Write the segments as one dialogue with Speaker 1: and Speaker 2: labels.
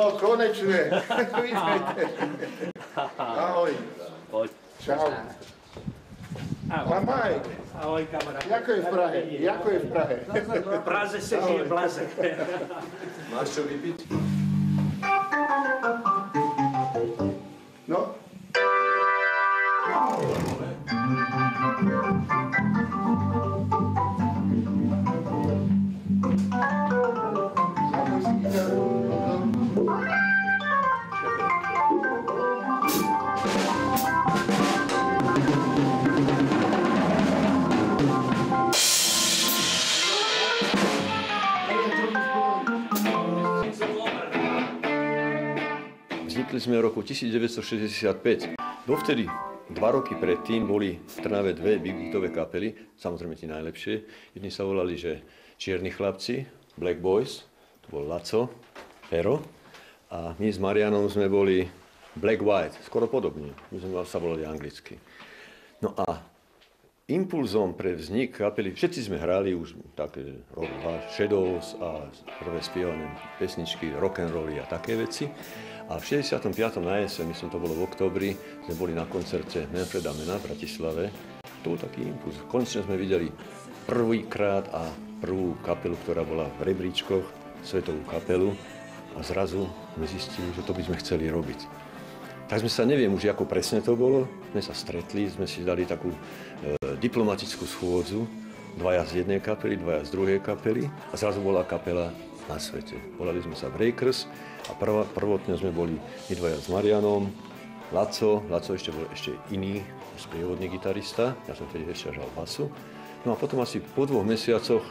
Speaker 1: No, konečne. Vítajte. Ahoj.
Speaker 2: Poď.
Speaker 1: Čau. Pán Mike.
Speaker 2: Ahoj, kamarát.
Speaker 1: Jako je v Prahe? Jako je v Prahe?
Speaker 2: V Praze se žije blaze.
Speaker 3: Máš čo vypiť?
Speaker 1: No.
Speaker 3: Vznikli sme v roku 1965. Dovtedy, 2 roky predtým, boli v Trnave 2 big-beatové kapely, samozrejme tie najlepšie. Jedni sa volali, že Čierni chlapci, Black Boys, to bol Laco, Pero. A my s Marianom sme boli Black White, skoro podobne. My sme sa volali anglicky. No a impulzom pre vznik kapely, všetci sme hrali už také Shadows a prvé spievané pesničky, rock'n'rolly a také veci. A v 65. na jeseň, myslím, to bolo v októbri, sme boli na koncerte Manfreda Manna v Bratislave. To bol taký impuls. Konečne sme videli prvýkrát a prvú kapelu, ktorá bola v rebríčkoch, svetovú kapelu. A zrazu sme zistili, že to by sme chceli robiť. Tak sme sa, neviem už, ako presne to bolo, sme sa stretli, sme si dali takú diplomatickú schôdzu, 2 z jednej kapely, 2 z druhej kapely a zrazu bola kapela na svete. Volali sme sa Breakers a prvotne sme boli my 2 s Marianom, Laco ešte bol iný sprievodný gitarista, ja som vtedy ešte hral basu. No a potom asi po 2 mesiacoch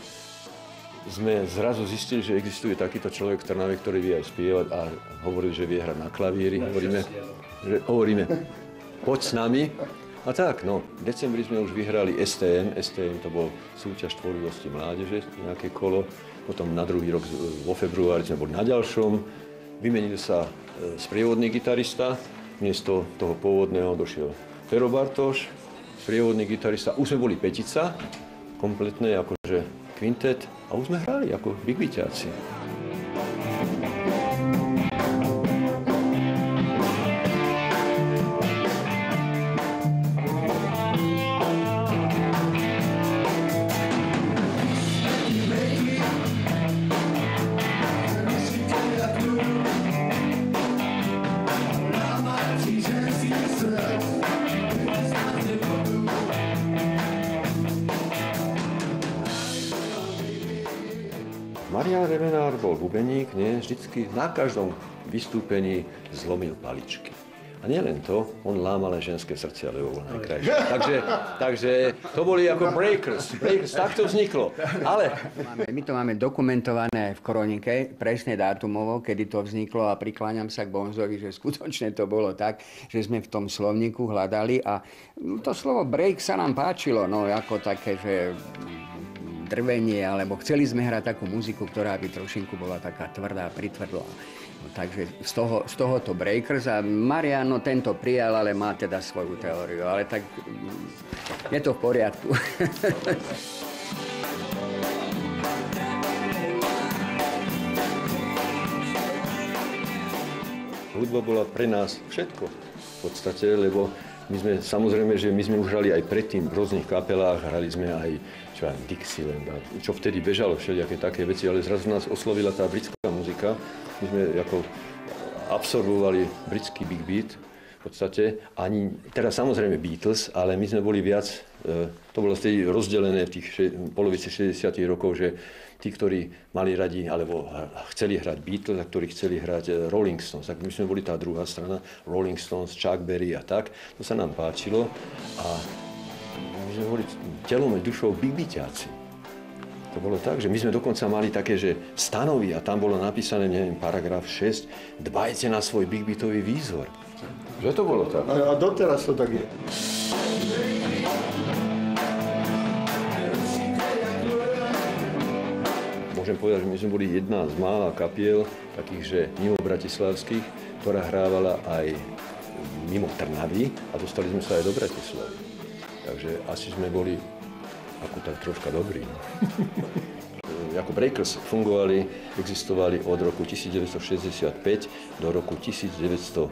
Speaker 3: sme zrazu zistili, že existuje takýto človek v Trnave, ktorý vie aj spievať a hovoril, že vie hrať na klavíri. Hovoríme, poď s nami. A tak, no, v decembri sme už vyhrali STM to bol súťaž tvorivosti mládeže, nejaké kolo. Potom na druhý rok vo februári sme boli na ďalšom. Vymenil sa sprievodný gitarista, miesto toho pôvodného došiel Fero Bartoš, sprievodný gitarista. Už sme boli petica, kompletné akože kvintet a už sme hrali ako big-beatáci. Marián Revenár bol bubeník, vždycky na každom vystúpení zlomil paličky. A nielen to, on lámal aj ženské srdcia, lebo bol najkrajší. Takže to boli ako Breakers, tak to vzniklo. Ale
Speaker 4: my to máme dokumentované v kronike, presne dátumovo, kedy to vzniklo a prikláňam sa k Bonzovi, že skutočne to bolo tak, že sme v tom slovníku hľadali a to slovo break sa nám páčilo, no ako také, že drvenie, alebo chceli sme hrať takú muziku, ktorá by trošinku bola taká tvrdá, pritvrdlá. No, takže z toho to Breakers a Mariano tento prijal, ale má teda svoju teóriu, ale tak je to v poriadku.
Speaker 3: Hudba bola pre nás všetko v podstate, lebo my sme, samozrejme, že my sme už hrali aj predtým v rôznych kapelách, hrali sme aj Dixieland, čo vtedy bežalo, všelijaké také veci, ale zrazu nás oslovila tá britská muzika. My sme ako absorbovali britský big beat v podstate, teda samozrejme Beatles, ale my sme boli viac, to bolo vtedy rozdelené v tých polovici 60. rokov, že tí, ktorí mali radi, alebo chceli hrať Beatles a ktorí chceli hrať Rolling Stones, tak my sme boli tá druhá strana, Rolling Stones, Chuck Berry a tak, to sa nám páčilo a my sme boli telom a dušou big-beatáci. To bolo tak, že my sme dokonca mali také, že stanovy a tam bolo napísané, neviem, paragraf 6, dbajte na svoj big-beatový výzor. Že to bolo tak?
Speaker 1: A doteraz to tak je.
Speaker 3: Môžem povedať, že my sme boli jedna z mála kapiel, takých, že mimo bratislavských, ktorá hrávala aj mimo Trnavy a dostali sme sa aj do Bratislavy. Takže asi sme boli ako tak troška dobrí. ako breakers fungovali, existovali od roku 1965 do roku 1970,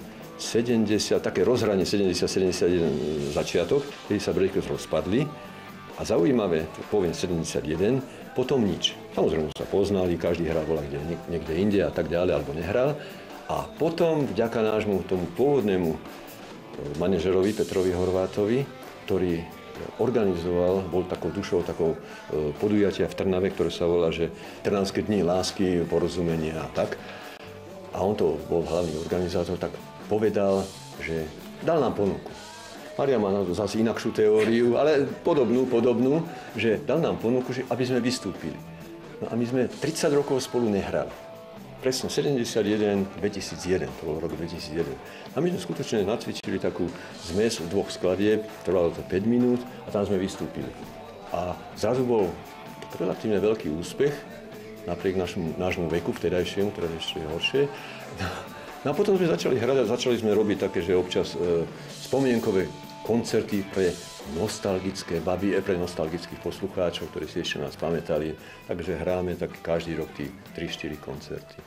Speaker 3: také rozhranie 70-71 začiatok, kedy sa breakers rozpadli. A zaujímavé, poviem 71, potom nič. Samozrejme sa poznali, každý hral bola niekde inde a tak ďalej, alebo nehral. A potom vďaka nášmu tomu pôvodnému manažerovi Petrovi Horvátovi, ktorý organizoval, bol takou dušou, takou podujatia v Trnave, ktoré sa volá, že Trnavské dni lásky, porozumenia a tak. A on to bol hlavný organizátor, tak povedal, že dal nám ponuku. Marian má zase inakšiu teóriu, ale podobnú, že dal nám ponuku, že aby sme vystúpili. No a my sme 30 rokov spolu nehrali. Presne 71, 2001, to bol rok 2001. A my sme skutočne nacvičili takú zmes v 2 skladieb, trvalo to 5 minút a tam sme vystúpili. A zrazu bol relatívne veľký úspech, napriek nášmu veku vtedajšiemu, ktoré ešte je horšie. No a potom sme začali hrať a začali sme robiť také, že občas spomienkové koncerty pre nostalgické baby, pre nostalgických poslucháčov, ktorí si ešte nás pamätali. Takže hráme tak každý rok tí 3-4 koncerty.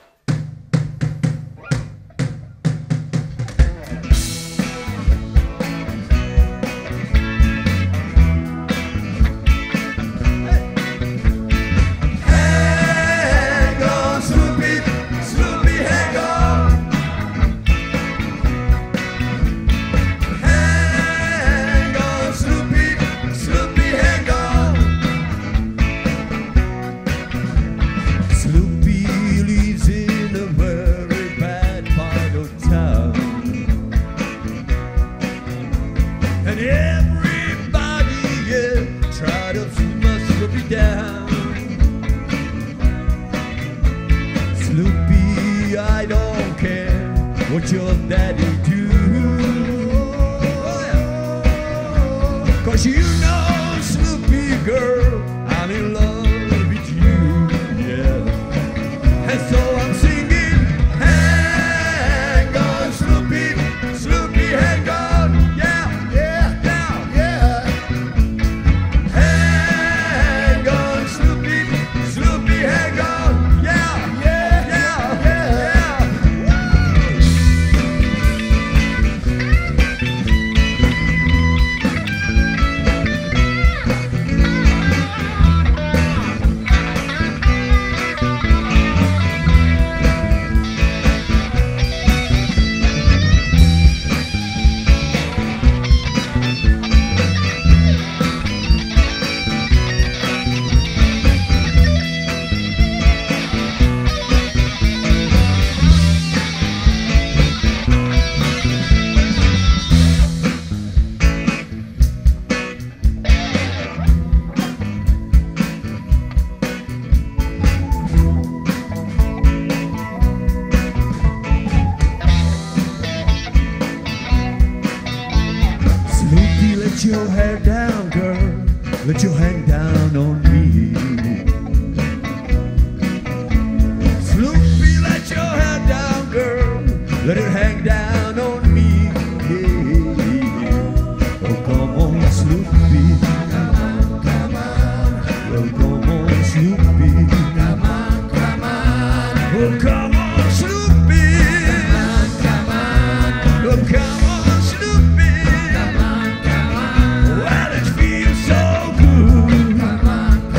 Speaker 5: Let your hand down on me. Snoopy, let your hand down, girl. Let it hang down on me. Yeah. Oh, come on, Snoopy. Come on, come on. Oh, come on, Snoopy. Come on, come on. Oh, come on, Snoopy. Come on, come on. Oh, come on, Snoopy. Come on, come on. Well, it feels so good. Come on,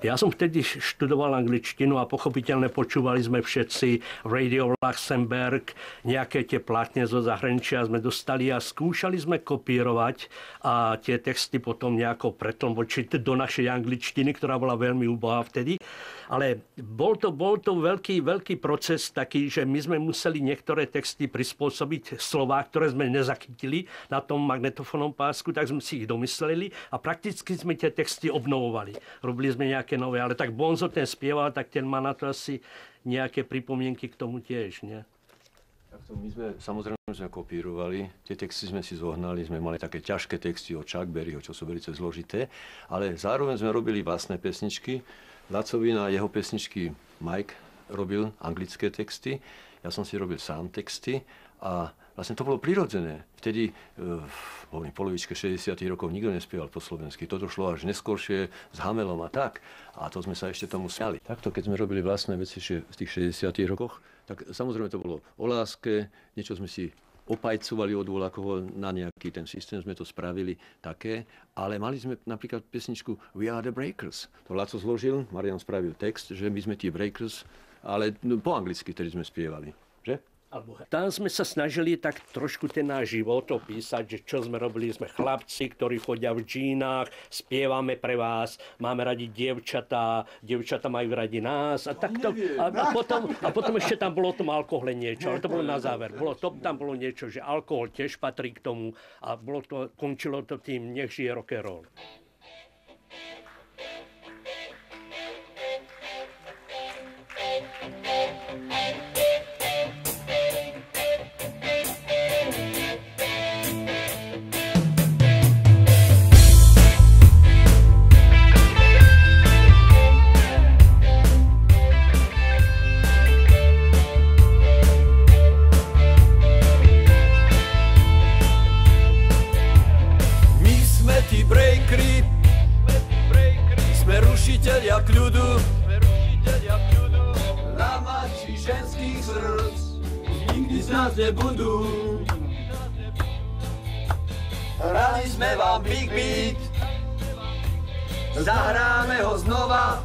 Speaker 2: Ja som vtedy študoval angličtinu a pochopiteľne počúvali sme všetci Radio Luxembourg, nejaké tie plátne zo zahraničia sme dostali a skúšali sme kopírovať a tie texty potom nejako pretlmočiť do našej angličtiny, ktorá bola veľmi úbohá vtedy. Ale bol to veľký proces taký, že my sme museli niektoré texty prispôsobiť slová, ktoré sme nezachytili na tom magnetofónnom pásku, tak sme si ich domysleli a prakticky sme tie texty obnovovali. Robili sme nejaké nové, ale tak Bonzo ten spieval, tak ten má na to asi nejaké pripomienky k tomu tiež, nie?
Speaker 3: Takto my sme samozrejme kopírovali, tie texty sme si zohnali, sme mali také ťažké texty od Chuck Berryho, čo sú veľmi zložité, ale zároveň sme robili vlastné pesničky. Lacovi na jeho pesničky Mike robil anglické texty, ja som si robil sám texty a vlastne to bolo prirodzené. Vtedy v polovičke 60. rokov nikto nespieval po slovensky. To došlo až neskôršie s Hamelom a tak. A to sme sa ešte tomu smiali. Takto, keď sme robili vlastné veci v tých 60. rokoch, tak samozrejme to bolo o láske, niečo sme si opajcovali od voľakoho na nejaký ten systém, sme to spravili také, ale mali sme napríklad pesničku We are the Breakers. To Laco zložil, Marian spravil text, že my sme tí Breakers, ale po anglicky, ktorý sme spievali, že?
Speaker 2: Tam sme sa snažili tak trošku ten náš život opísať, že čo sme robili, sme chlapci, ktorí chodia v džínach, spievame pre vás, máme radi dievčatá, dievčatá majú radi nás a takto. A potom ešte tam bolo o tom alkohole niečo, ale to bolo na záver. Tam bolo niečo, že alkohol tiež patrí k tomu a končilo to tým, nech žije rock and roll.
Speaker 3: Rušiteľia kľudu, lamači ženských srdc nikdy z nás nebudú. Hrali sme vám Big Beat, zahráme ho znova.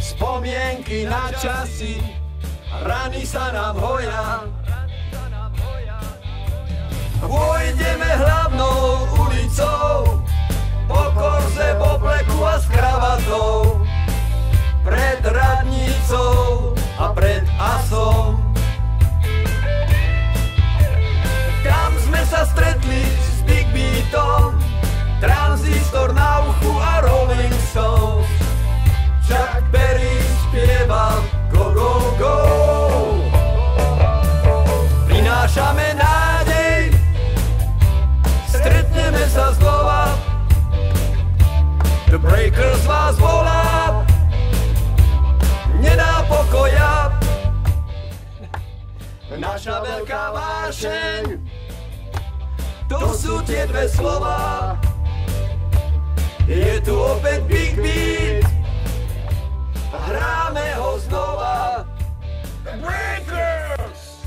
Speaker 3: Spomienky na časy, rany sa nám hoja. Pôjdeme hlavnou ulicou, po korze, po pleku a s kravatou, pred radnicou a pred asom. Tam sme sa stretli s Big Beatom, Tranzistor na uchu a Rolling Stones. Chuck Berry spieval Go, go, go. Prinášame nádej, stretneme sa znova. The Breakers vás volá, nedá pokoja. Naša veľká vášeň, to sú tie dve slova. Je tu opäť Big Beat, hráme ho znova. The Breakers!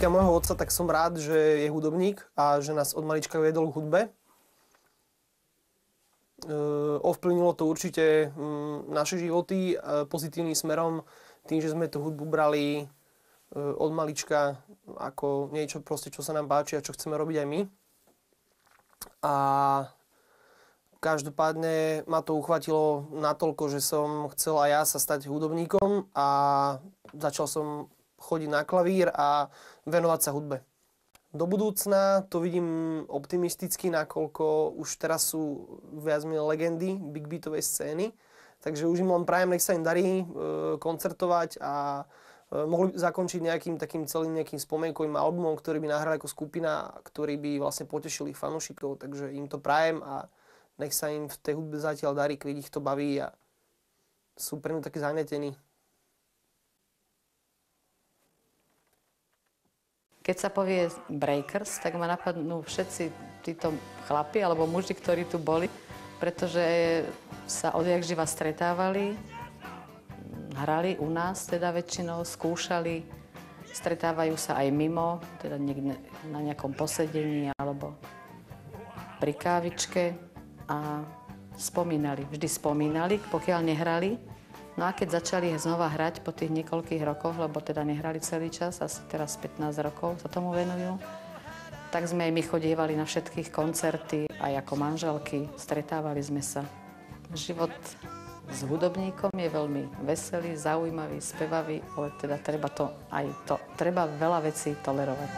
Speaker 6: pozícia môjho otca, tak som rád, že je hudobník a že nás od malička viedol k hudbe. Ovplyvnilo to určite naše životy pozitívnym smerom, tým, že sme tú hudbu brali od malička ako niečo proste, čo sa nám páči a čo chceme robiť aj my. A každopádne ma to uchvátilo natoľko, že som chcel aj ja sa stať hudobníkom a začal som chodiť na klavír a venovať sa hudbe. Do budúcna to vidím optimisticky, nakoľko už teraz sú viac menej legendy big beatovej scény, takže už im len prajem, nech sa im darí koncertovať a mohli zakončiť nejakým takým celým nejakým spomienkovým albumom, ktorý by nahrali ako skupina, ktorý by vlastne potešil ich fanúšikov, takže im to prajem a nech sa im v tej hudbe zatiaľ darí, keď ich to baví a sú pre mňa takí zanetení.
Speaker 7: Keď sa povie Breakers, tak ma napadnú všetci títo chlapi alebo muži, ktorí tu boli, pretože sa odjak živa stretávali, hrali u nás teda väčšinou, skúšali, stretávajú sa aj mimo, teda niekde na nejakom posedení alebo pri kávičke a vždy spomínali, pokiaľ nehrali. No a keď začali znova hrať po tých niekoľkých rokoch, lebo teda nehrali celý čas, asi teraz 15 rokov sa tomu venujú, tak sme aj my chodievali na všetkých koncerty, aj ako manželky, stretávali sme sa. Život s hudobníkom je veľmi veselý, zaujímavý, spevavý, ale teda treba veľa vecí tolerovať.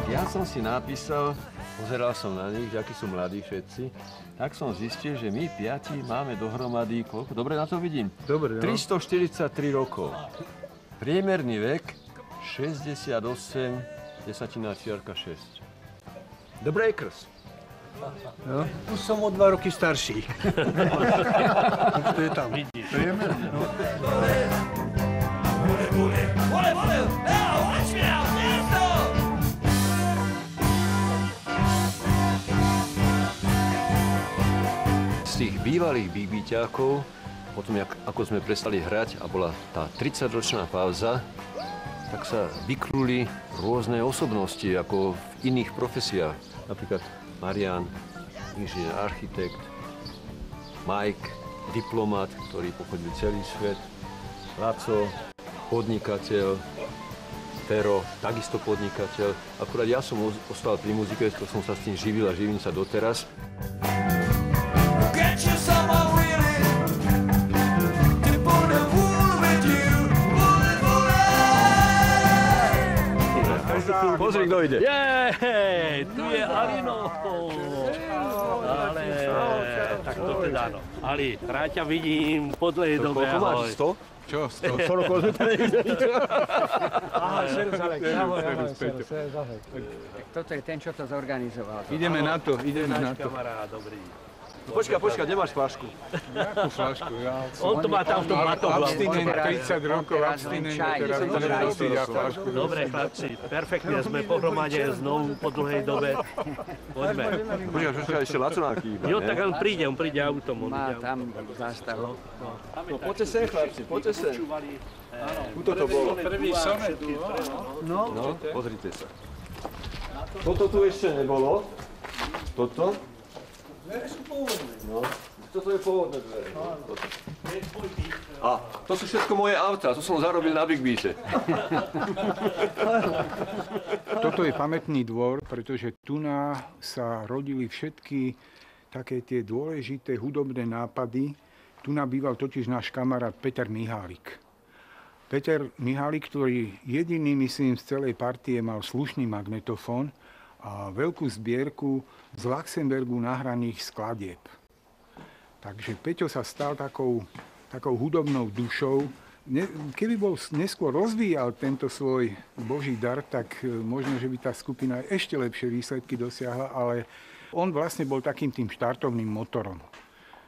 Speaker 3: Ja som si napísal, pozeral som na nich, akí sú mladí všetci, tak som zistil, že my piati máme dohromady, koľko? Dobre na to vidím?
Speaker 1: Dobre, no.
Speaker 3: 343 rokov. Priemerný vek 68, desatina čiarka 6. The Breakers.
Speaker 1: No.
Speaker 2: Už som o 2 roky starší.
Speaker 1: Už to je tam.
Speaker 2: Vidíš.
Speaker 1: Priemerne, no.
Speaker 3: Z tých bývalých big beaťákov, potom ako sme prestali hrať a bola tá 30-ročná pauza, tak sa vykluli rôzne osobnosti ako v iných profesiách. Napríklad Marián, inžinier, architekt, Mike, diplomat, ktorý pochodil celý svet, Laco, podnikateľ, Fero, takisto podnikateľ. Akurát ja som ostal pri muzike, to som sa s tým živil a živím sa doteraz. Pozri, kto ide.
Speaker 2: Jej, tu je Alino. Ale, tak to teda áno. Ali, rád ťa vidím po dlhej dobe, ahoj.
Speaker 3: 100?
Speaker 1: Čo?
Speaker 3: 100 rokov sme to nevideli.
Speaker 4: Ahoj, serus Alek. Ahoj, serus, ahoj. Toto je ten, čo to zorganizoval.
Speaker 1: Ideme na to, ideme na to.
Speaker 2: Kamarát, dobrý.
Speaker 3: Počkaj, kde máš flašku?
Speaker 1: Jakú flašku?
Speaker 2: On to má tam v tom batohu.
Speaker 1: Abstinent, 30 rokov abstinent, teraz nosí ja flašku.
Speaker 2: Dobre, chlapci, perfektne sme pohromade znovu po dlhej dobe. Poďme.
Speaker 3: Počkaj, ešte Laconárky iba,
Speaker 2: Jo,
Speaker 3: ne?
Speaker 2: tak on príde autom.
Speaker 4: Má tam zástavu.
Speaker 3: No, poďte sem, chlapci, poďte sem. Tuto to bolo.
Speaker 1: Prvý sonet.
Speaker 3: No, pozrite sa. Toto tu ešte nebolo. Toto.
Speaker 6: Dvere sú pôvodné.
Speaker 3: No, toto je pôvodné dvere. A to sú všetko moje autá, to som zarobil na Big Beate.
Speaker 1: Toto je pamätný dvor, pretože tu sa rodili všetky také tie dôležité hudobné nápady. Tu býval totiž náš kamarát Peter Mihálik. Peter Mihálik, ktorý jediný, myslím, z celej partie mal slušný magnetofón a veľkú zbierku z Luxemburgu nahraných skladieb. Takže Peťo sa stal takou hudobnou dušou. Keby bol neskôr rozvíjal tento svoj boží dar, tak možno, že by tá skupina ešte lepšie výsledky dosiahla, ale on vlastne bol takým tým štartovným motorom.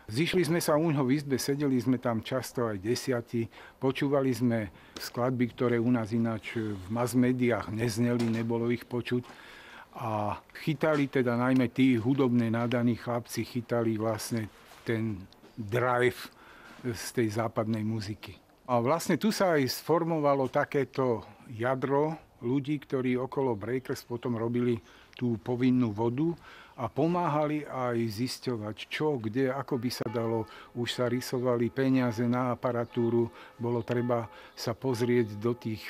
Speaker 1: Zišli sme sa u ňoho v izbe, sedeli sme tam často aj 10, počúvali sme skladby, ktoré u nás ináč v mass médiách nezneli, nebolo ich počuť. A chytali teda najmä tí hudobne nadaní chlapci, chytali vlastne ten drive z tej západnej muziky. A vlastne tu sa aj sformovalo takéto jadro ľudí, ktorí okolo Breakers potom robili tú povinnú vodu a pomáhali aj zisťovať, čo, kde, ako by sa dalo. Už sa rysovali peniaze na aparatúru, bolo treba sa pozrieť do tých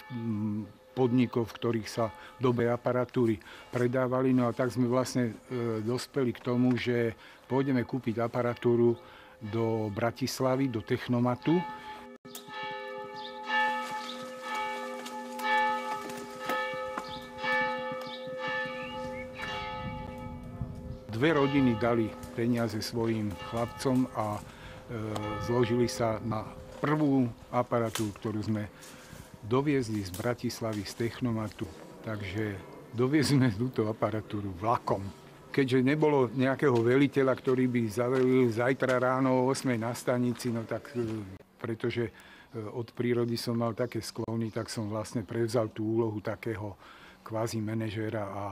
Speaker 1: podnikov, v ktorých sa dobe aparatúry predávali. No a tak sme vlastne dospeli k tomu, že pôjdeme kúpiť aparatúru do Bratislavy, do Technomatu. Dve rodiny dali peniaze svojim chlapcom a zložili sa na prvú aparatúru, ktorú sme doviezli z Bratislavy, z Technomatu. Takže doviezli sme túto aparatúru vlakom. Keďže nebolo nejakého veliteľa, ktorý by zavelil zajtra ráno o 8 na stanici, no tak pretože od prírody som mal také sklony, tak som vlastne prevzal tú úlohu takého kvázi manažéra a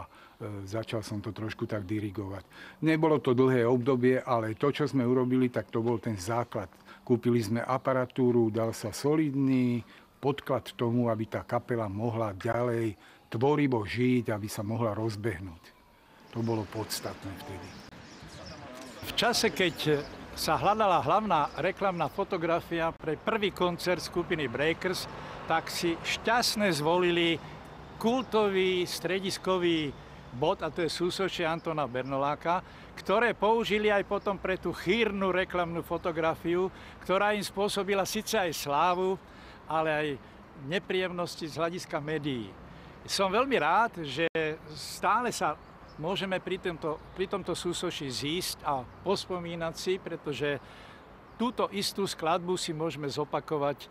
Speaker 1: začal som to trošku tak dirigovať. Nebolo to dlhé obdobie, ale to, čo sme urobili, tak to bol ten základ. Kúpili sme aparatúru, dal sa solidný podklad tomu, aby tá kapela mohla ďalej tvorivo žiť, aby sa mohla rozbehnúť. To bolo podstatné vtedy.
Speaker 8: V čase, keď sa hľadala hlavná reklamná fotografia pre prvý koncert skupiny Breakers, tak si šťastne zvolili kultový strediskový bod, a to je súsočie Antona Bernoláka, ktoré použili aj potom pre tú chýrnu reklamnú fotografiu, ktorá im spôsobila síce aj slávu, ale aj nepríjemnosti z hľadiska médií. Som veľmi rád, že stále sa môžeme pri tomto súsočí zísť a pospomínať si, pretože túto istú skladbu si môžeme zopakovať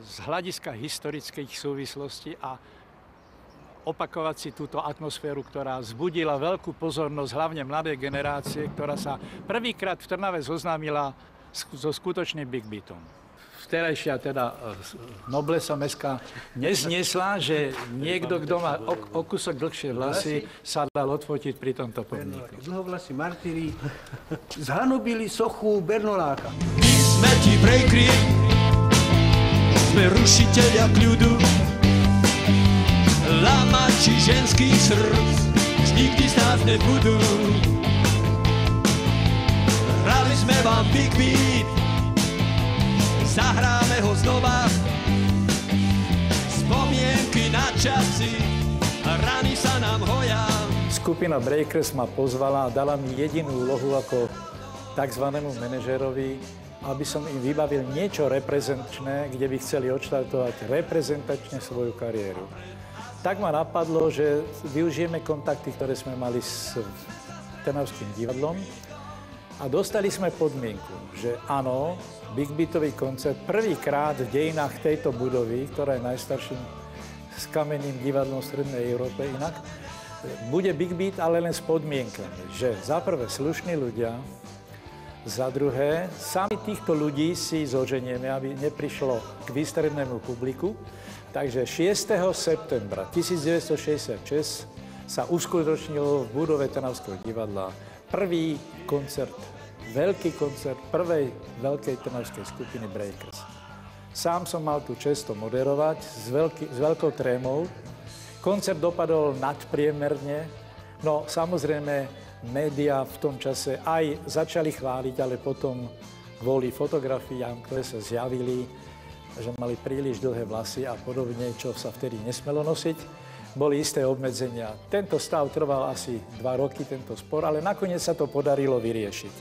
Speaker 8: z hľadiska historických súvislostí a opakovať si túto atmosféru, ktorá vzbudila veľkú pozornosť hlavne mladej generácie, ktorá sa prvýkrát v Trnave zoznámila so skutočným Big Beatom. Vterajšia teda noblesa mestská nezniesla, že niekto, kto má o kúsok dlhšie vlasy, sa dal odfotiť pri tomto pomníku.
Speaker 9: Dlhovlasí martyri zhanobili sochu Bernoláka.
Speaker 5: My sme ti breakeri, sme rušiteľia kľudu, lamači ženských srdc už nikdy z nás nebudú. Hrali sme vám Big Beat, zahráme ho znova. Spomienky na časy, rany sa nám hoja.
Speaker 8: Skupina Breakers ma pozvala a dala mi jedinú úlohu ako takzvanému manažérovi, aby som im vybavil niečo reprezentačné, kde by chceli odštartovať reprezentačne svoju kariéru. Tak ma napadlo, že využijeme kontakty, ktoré sme mali s Trnavským divadlom a dostali sme podmienku, že áno, Big Beatový koncert prvýkrát v dejinách tejto budovy, ktorá je najstarším skamenným divadlom v Strednej Európe inak, bude Big Beat, ale len s podmienkami, že za prvé slušní ľudia, za druhé sami týchto ľudí si zoženieme, aby neprišlo k výstrednému publiku. Takže 6. septembra 1966 sa uskutočnilo v budove Trnavského divadla prvý koncert, veľký koncert prvej veľkej trnavskej skupiny Breakers. Sám som mal tú čest to moderovať s veľkou trémou. Koncert dopadol nadpriemerne, no samozrejme médiá v tom čase aj začali chváliť, ale potom kvôli fotografiám, ktoré sa zjavili, že mali príliš dlhé vlasy a podobne, čo sa vtedy nesmelo nosiť, boli isté obmedzenia. Tento stav trval asi 2 roky, tento spor, ale nakoniec sa to podarilo vyriešiť.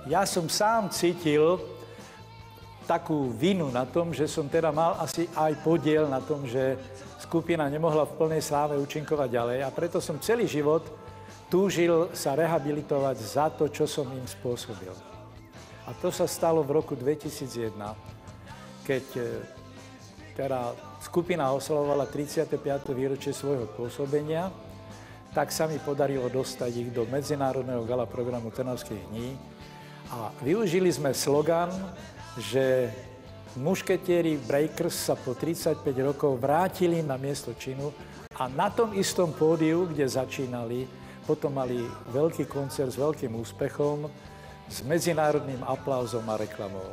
Speaker 8: Ja som sám cítil takú vinu na tom, že som teda mal asi aj podiel na tom, že skupina nemohla v plnej sláve účinkovať ďalej a preto som celý život túžil sa rehabilitovať za to, čo som im spôsobil. A to sa stalo v roku 2001, keď teda skupina oslavovala 35. výročie svojho pôsobenia, tak sa mi podarilo dostať ich do medzinárodného gala programu Trnavských dní. A využili sme slogan, že mušketieri Breakers sa po 35 rokov vrátili na miesto činu a na tom istom pódiu, kde začínali, potom mali veľký koncert s veľkým úspechom, s medzinárodným aplauzom a reklamou.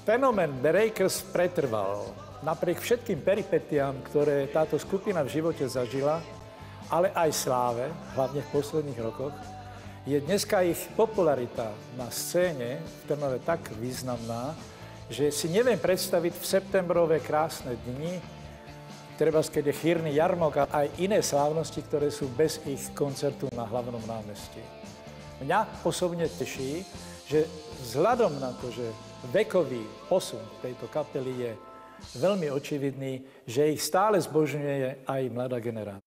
Speaker 8: Fenomén Breakers pretrval. Napriek všetkým peripetiám, ktoré táto skupina v živote zažila, ale aj sláve, hlavne v posledných rokoch, je dneska ich popularita na scéne v Trnave tak významná, že si neviem predstaviť v septembrové krásne dni, treba keď je chýrny jarmok a aj iné slávnosti, ktoré sú bez ich koncertu na hlavnom námestí. Mňa osobne teší, že vzhľadom na to, že vekový posun tejto kapely je veľmi očividný, že ich stále zbožňuje aj mladá generácia.